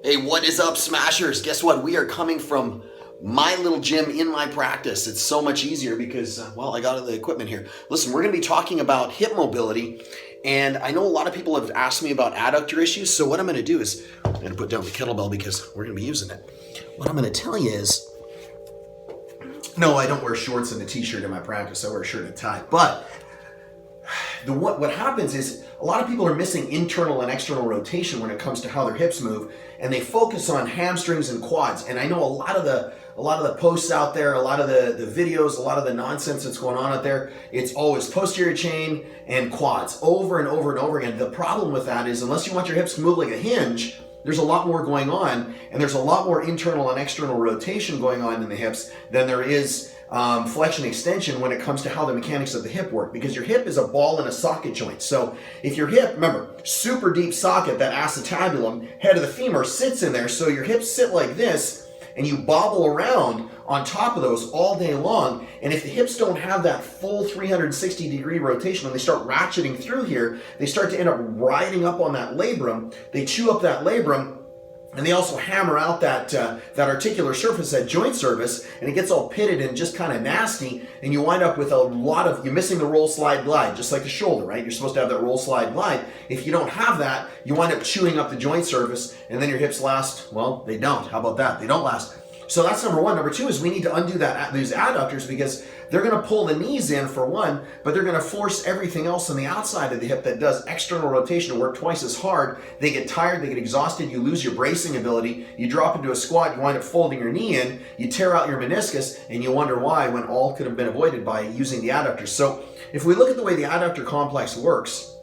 Hey, what is up, Smashers? Guess what? We are coming from my little gym in my practice. It's so much easier because, well, I got the equipment here. Listen, we're going to be talking about hip mobility, and I know a lot of people have asked me about adductor issues, so what I'm going to do is, I'm going to put down the kettlebell because we're going to be using it. What I'm going to tell you is, no, I don't wear shorts and a t-shirt in my practice. I wear a shirt and a tie, but what happens is a lot of people are missing internal and external rotation when it comes to how their hips move, and they focus on hamstrings and quads. And I know a lot of the posts out there, a lot of the videos, a lot of the nonsense that's going on out there, it's always posterior chain and quads over and over and over again. The problem with that is unless you want your hips to move like a hinge, there's a lot more going on, and there's a lot more internal and external rotation going on in the hips than there is flexion extension when it comes to how the mechanics of the hip work, because your hip is a ball and a socket joint. So if your hip, remember, super deep socket, that acetabulum, head of the femur sits in there, so your hips sit like this, and you bobble around on top of those all day long. And if the hips don't have that full 360-degree rotation, when they start ratcheting through here, they start to end up riding up on that labrum. They chew up that labrum, and they also hammer out that articular surface, that joint surface, and it gets all pitted and just kind of nasty, and you wind up with you're missing the roll, slide, glide, just like the shoulder, right? You're supposed to have that roll, slide, glide. If you don't have that, you wind up chewing up the joint surface, and then your hips last, well, they don't. How about that? They don't last. So that's number one. Number two is we need to undo these adductors, because they're going to pull the knees in for one, but they're going to force everything else on the outside of the hip that does external rotation to work twice as hard. They get tired, they get exhausted, you lose your bracing ability, you drop into a squat, you wind up folding your knee in, you tear out your meniscus, and you wonder why, when all could have been avoided by using the adductors. So if we look at the way the adductor complex works,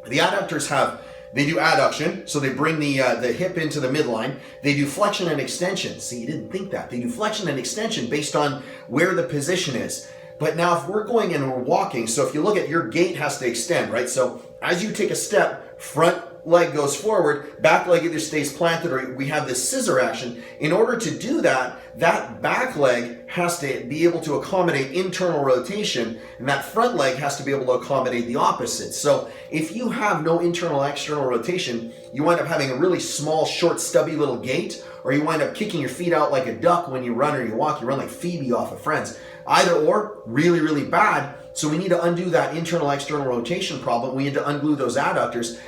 the adductors they do adduction, so they bring the hip into the midline. They do flexion and extension. See, you didn't think that. They do flexion and extension based on where the position is. But now if we're going and we're walking, so if you look at your gait has to extend, right? So as you take a step, front leg goes forward, back leg either stays planted, or we have this scissor action. In order to do that, that back leg has to be able to accommodate internal rotation, and that front leg has to be able to accommodate the opposite. So if you have no internal external rotation, you wind up having a really small, short, stubby little gait, or you wind up kicking your feet out like a duck when you run or you walk. You run like Phoebe off of Friends. Either or, really, really bad. So we need to undo that internal external rotation problem. We need to undo those adductors.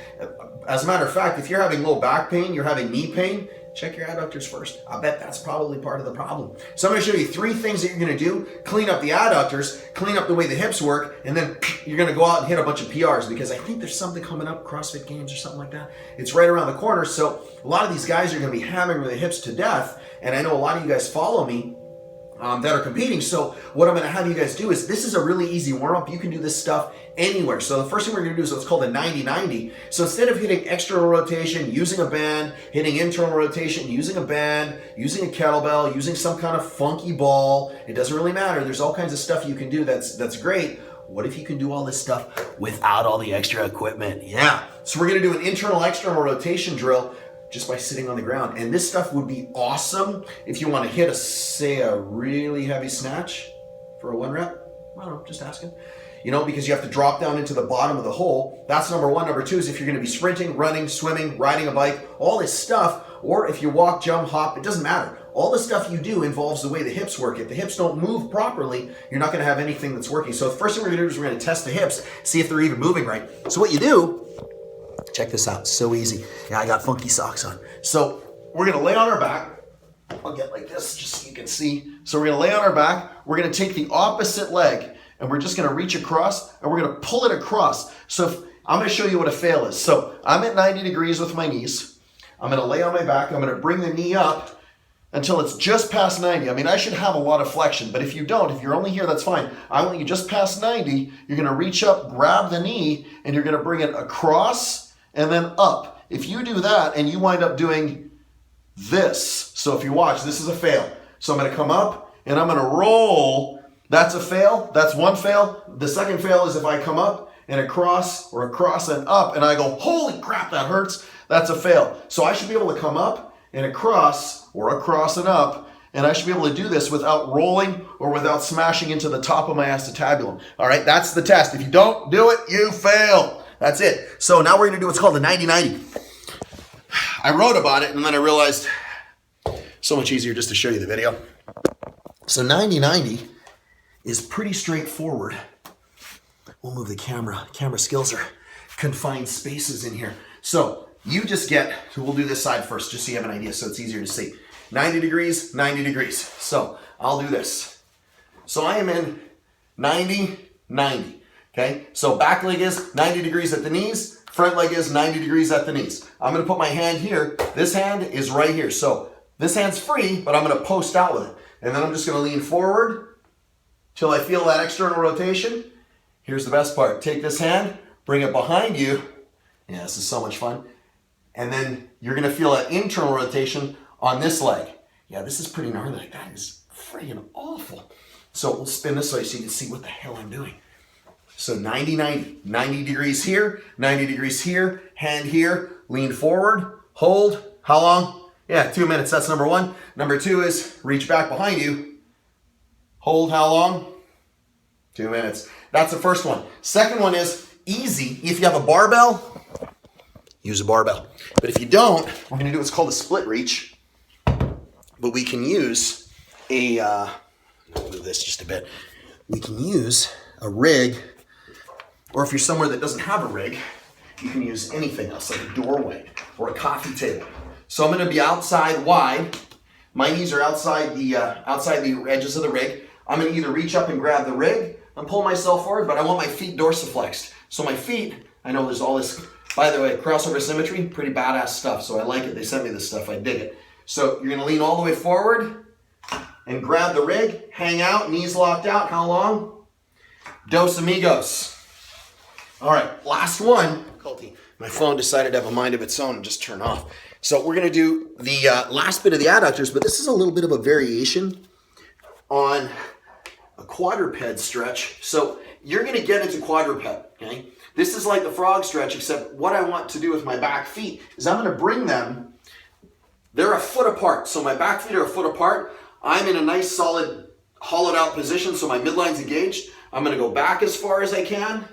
As a matter of fact, if you're having low back pain, you're having knee pain, check your adductors first. I bet that's probably part of the problem. So I'm going to show you 3 things that you're going to do. Clean up the adductors, clean up the way the hips work, and then you're going to go out and hit a bunch of PRs, because I think there's something coming up, CrossFit Games or something like that. It's right around the corner. So a lot of these guys are going to be hammering the hips to death, and I know a lot of you guys follow me that are competing. So what I'm going to have you guys do is, this is a really easy warm-up. You can do this stuff anywhere. So the first thing we're going to do is what's called a 90-90. So instead of hitting external rotation, using a band, hitting internal rotation, using a band, using a kettlebell, using some kind of funky ball, it doesn't really matter. There's all kinds of stuff you can do that's great. What if you can do all this stuff without all the extra equipment? Yeah. So we're going to do an internal external rotation drill just by sitting on the ground. And this stuff would be awesome if you want to hit say a really heavy snatch for a 1 rep. I don't know, just asking. Because you have to drop down into the bottom of the hole. That's number one. Number two is if you're going to be sprinting, running, swimming, riding a bike, all this stuff, or if you walk, jump, hop, it doesn't matter. All the stuff you do involves the way the hips work. If the hips don't move properly, you're not going to have anything that's working. So the first thing we're going to do is we're going to test the hips, see if they're even moving right. So what you do, check this out, so easy. Yeah, I got funky socks on. So we're gonna lay on our back. I'll get like this just so you can see. So we're gonna lay on our back. We're gonna take the opposite leg, and we're just gonna reach across, and we're gonna pull it across. So I'm gonna show you what a fail is. So I'm at 90 degrees with my knees. I'm gonna lay on my back. I'm gonna bring the knee up until it's just past 90. I mean, I should have a lot of flexion, but if you don't, if you're only here, that's fine. I want you just past 90. You're gonna reach up, grab the knee, and you're gonna bring it across and then up. If you do that and you wind up doing this, so if you watch, this is a fail. So I'm gonna come up and I'm gonna roll. That's a fail, that's one fail. The second fail is if I come up and across, or across and up, and I go, holy crap, that hurts. That's a fail. So I should be able to come up and across, or across and up, and I should be able to do this without rolling or without smashing into the top of my acetabulum. All right, that's the test. If you don't do it, you fail. That's it. So now we're going to do what's called a 90-90. I wrote about it and then I realized so much easier just to show you the video. So 90-90 is pretty straightforward. We'll move the camera. Camera skills are confined spaces in here. So you just get, we'll do this side first just so you have an idea so it's easier to see. 90 degrees, 90 degrees. So I'll do this. So I am in 90-90, okay? So back leg is 90 degrees at the knees, front leg is 90 degrees at the knees. I'm gonna put my hand here. This hand is right here. So this hand's free, but I'm gonna post out with it. And then I'm just gonna lean forward till I feel that external rotation. Here's the best part. Take this hand, bring it behind you. Yeah, this is so much fun. And then you're gonna feel an internal rotation on this leg. Yeah, this is pretty gnarly. That is friggin' awful. So we'll spin this way so you can see what the hell I'm doing. So 90-90, 90 degrees here, 90 degrees here, hand here, lean forward, hold. How long? Yeah, 2 minutes, that's number one. Number two is reach back behind you. Hold how long? 2 minutes. That's the first one. Second one is easy. If you have a barbell, use a barbell. But if you don't, we're gonna do what's called a split reach. But we can use a, I'll move this just a bit. We can use a rig, or if you're somewhere that doesn't have a rig, you can use anything else, like a doorway or a coffee table. So I'm gonna be outside wide. My knees are outside the edges of the rig. I'm gonna either reach up and grab the rig and pull myself forward, but I want my feet dorsiflexed. So my feet, I know there's all this, by the way, crossover symmetry, pretty badass stuff. So I like it, they sent me this stuff, I dig it. So you're gonna lean all the way forward and grab the rig, hang out, knees locked out. How long? Dos amigos. All right, last one. My phone decided to have a mind of its own and just turn off. So we're gonna do the last bit of the adductors, but this is a little bit of a variation on a quadruped stretch. So you're gonna get into quadruped, okay? This is like the frog stretch, except what I want to do with my back feet is I'm gonna bring them, they're a foot apart. So my back feet are a foot apart. I'm in a nice solid hollowed out position, so my midline's engaged. I'm gonna go back as far as I can.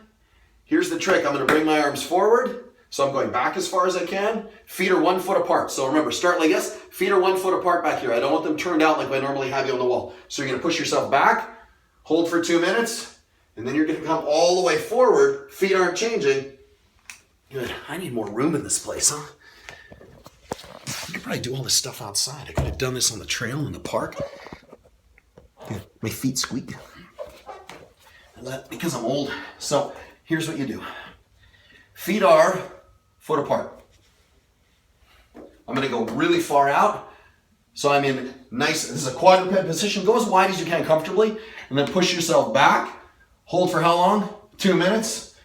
Here's the trick, I'm gonna bring my arms forward. So I'm going back as far as I can. Feet are 1 foot apart. So remember, start like this. Feet are 1 foot apart back here. I don't want them turned out like I normally have you on the wall. So you're gonna push yourself back, hold for 2 minutes, and then you're gonna come all the way forward. Feet aren't changing. Good, I need more room in this place, huh? I could probably do all this stuff outside. I could have done this on the trail in the park. Yeah, my feet squeak. Because I'm old. So here's what you do. Feet are foot apart. I'm gonna go really far out. So I'm in nice, this is a quadruped position. Go as wide as you can comfortably, and then push yourself back. Hold for how long? 2 minutes.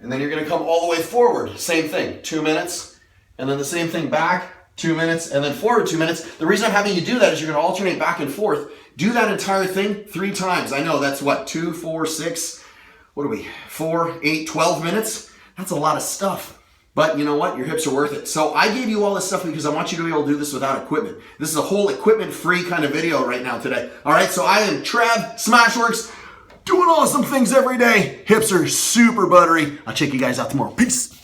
And then you're gonna come all the way forward. Same thing, 2 minutes. And then the same thing back, 2 minutes, and then forward 2 minutes. The reason I'm having you do that is you're gonna alternate back and forth. Do that entire thing 3 times. I know that's what, 2, 4, 6, what are we, 4, 8, 12 minutes? That's a lot of stuff. But you know what? Your hips are worth it. So I gave you all this stuff because I want you to be able to do this without equipment. This is a whole equipment-free kind of video right now today. All right, so I am Trev, SmashweRx, doing awesome things every day. Hips are super buttery. I'll check you guys out tomorrow. Peace.